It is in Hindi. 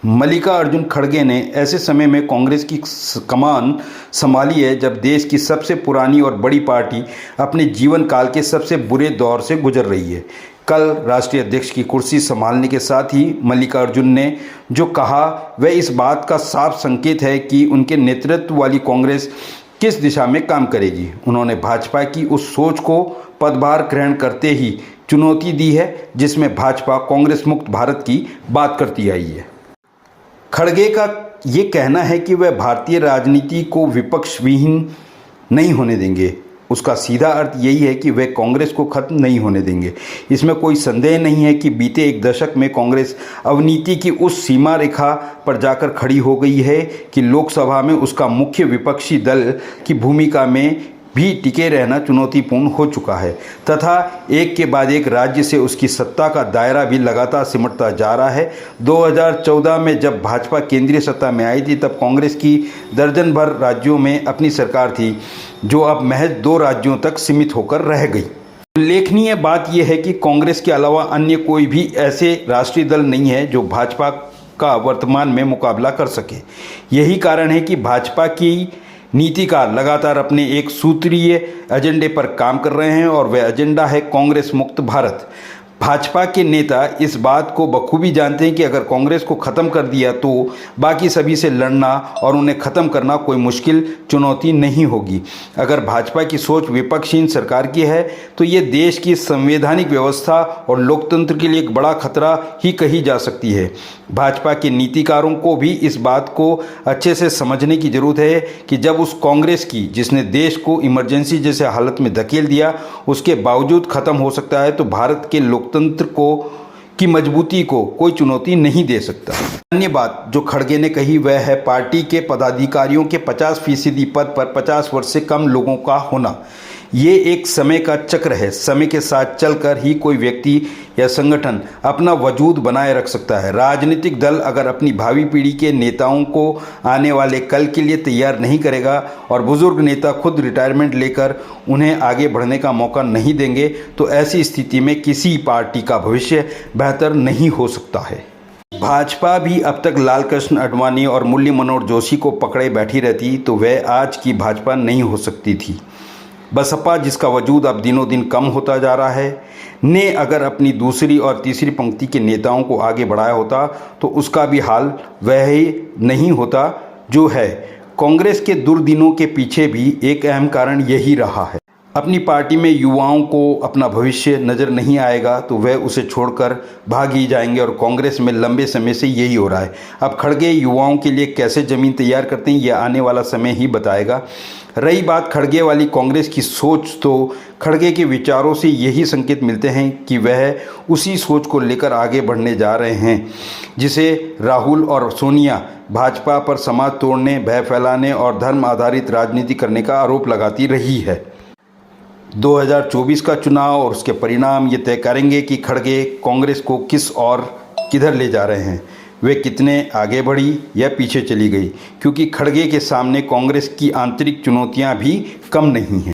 मल्लिकार्जुन खड़गे ने ऐसे समय में कांग्रेस की कमान संभाली है जब देश की सबसे पुरानी और बड़ी पार्टी अपने जीवन काल के सबसे बुरे दौर से गुजर रही है। कल राष्ट्रीय अध्यक्ष की कुर्सी संभालने के साथ ही मल्लिकार्जुन ने जो कहा वह इस बात का साफ संकेत है कि उनके नेतृत्व वाली कांग्रेस किस दिशा में काम करेगी। उन्होंने भाजपा की उस सोच को पदभार ग्रहण करते ही चुनौती दी है जिसमें भाजपा कांग्रेस मुक्त भारत की बात करती आई है। खड़गे का ये कहना है कि वह भारतीय राजनीति को विपक्ष विहीन नहीं होने देंगे। उसका सीधा अर्थ यही है कि वे कांग्रेस को खत्म नहीं होने देंगे। इसमें कोई संदेह नहीं है कि बीते एक दशक में कांग्रेस अवनीति की उस सीमा रेखा पर जाकर खड़ी हो गई है कि लोकसभा में उसका मुख्य विपक्षी दल की भूमिका में भी टिके रहना चुनौतीपूर्ण हो चुका है तथा एक के बाद एक राज्य से उसकी सत्ता का दायरा भी लगातार सिमटता जा रहा है। 2014 में जब भाजपा केंद्रीय सत्ता में आई थी तब कांग्रेस की दर्जन भर राज्यों में अपनी सरकार थी जो अब महज 2 राज्यों तक सीमित होकर रह गई। उल्लेखनीय बात यह है कि कांग्रेस के अलावा अन्य कोई भी ऐसे राष्ट्रीय दल नहीं है जो भाजपा का वर्तमान में मुकाबला कर सके। यही कारण है कि भाजपा की नीतिकार लगातार अपने एक सूत्रीय एजेंडे पर काम कर रहे हैं और वह एजेंडा है कांग्रेस मुक्त भारत। भाजपा के नेता इस बात को बखूबी जानते हैं कि अगर कांग्रेस को ख़त्म कर दिया तो बाकी सभी से लड़ना और उन्हें ख़त्म करना कोई मुश्किल चुनौती नहीं होगी। अगर भाजपा की सोच विपक्षहीन सरकार की है तो ये देश की संवैधानिक व्यवस्था और लोकतंत्र के लिए एक बड़ा खतरा ही कही जा सकती है। भाजपा के नीतिकारों को भी इस बात को अच्छे से समझने की ज़रूरत है कि जब उस कांग्रेस की जिसने देश को इमरजेंसी जैसे हालत में धकेल दिया उसके बावजूद ख़त्म हो सकता है तो भारत के लोकतंत्र को की मजबूती को कोई चुनौती नहीं दे सकता। अन्य बात जो खड़गे ने कही वह है पार्टी के पदाधिकारियों के 50% पद पर 50 वर्ष से कम लोगों का होना। ये एक समय का चक्र है। समय के साथ चलकर ही कोई व्यक्ति या संगठन अपना वजूद बनाए रख सकता है। राजनीतिक दल अगर अपनी भावी पीढ़ी के नेताओं को आने वाले कल के लिए तैयार नहीं करेगा और बुजुर्ग नेता खुद रिटायरमेंट लेकर उन्हें आगे बढ़ने का मौका नहीं देंगे तो ऐसी स्थिति में किसी पार्टी का भविष्य बेहतर नहीं हो सकता है। भाजपा भी अब तक लालकृष्ण आडवाणी और मुरली मनोहर जोशी को पकड़े बैठी रहती तो वह आज की भाजपा नहीं हो सकती थी। बसपा जिसका वजूद अब दिनों दिन कम होता जा रहा है ने अगर अपनी दूसरी और तीसरी पंक्ति के नेताओं को आगे बढ़ाया होता तो उसका भी हाल वह ही नहीं होता जो है। कांग्रेस के दुर्दिनों के पीछे भी एक अहम कारण यही रहा है। अपनी पार्टी में युवाओं को अपना भविष्य नज़र नहीं आएगा तो वह उसे छोड़कर भाग ही जाएंगे और कांग्रेस में लंबे समय से यही हो रहा है। अब खड़गे युवाओं के लिए कैसे ज़मीन तैयार करते हैं यह आने वाला समय ही बताएगा। रही बात खड़गे वाली कांग्रेस की सोच तो खड़गे के विचारों से यही संकेत मिलते हैं कि वह उसी सोच को लेकर आगे बढ़ने जा रहे हैं जिसे राहुल और सोनिया भाजपा पर समाज तोड़ने, भय फैलाने और धर्म आधारित राजनीति करने का आरोप लगाती रही है। 2024 का चुनाव और उसके परिणाम ये तय करेंगे कि खड़गे कांग्रेस को किस और किधर ले जा रहे हैं। वे कितने आगे बढ़ी या पीछे चली गई, क्योंकि खड़गे के सामने कांग्रेस की आंतरिक चुनौतियां भी कम नहीं हैं।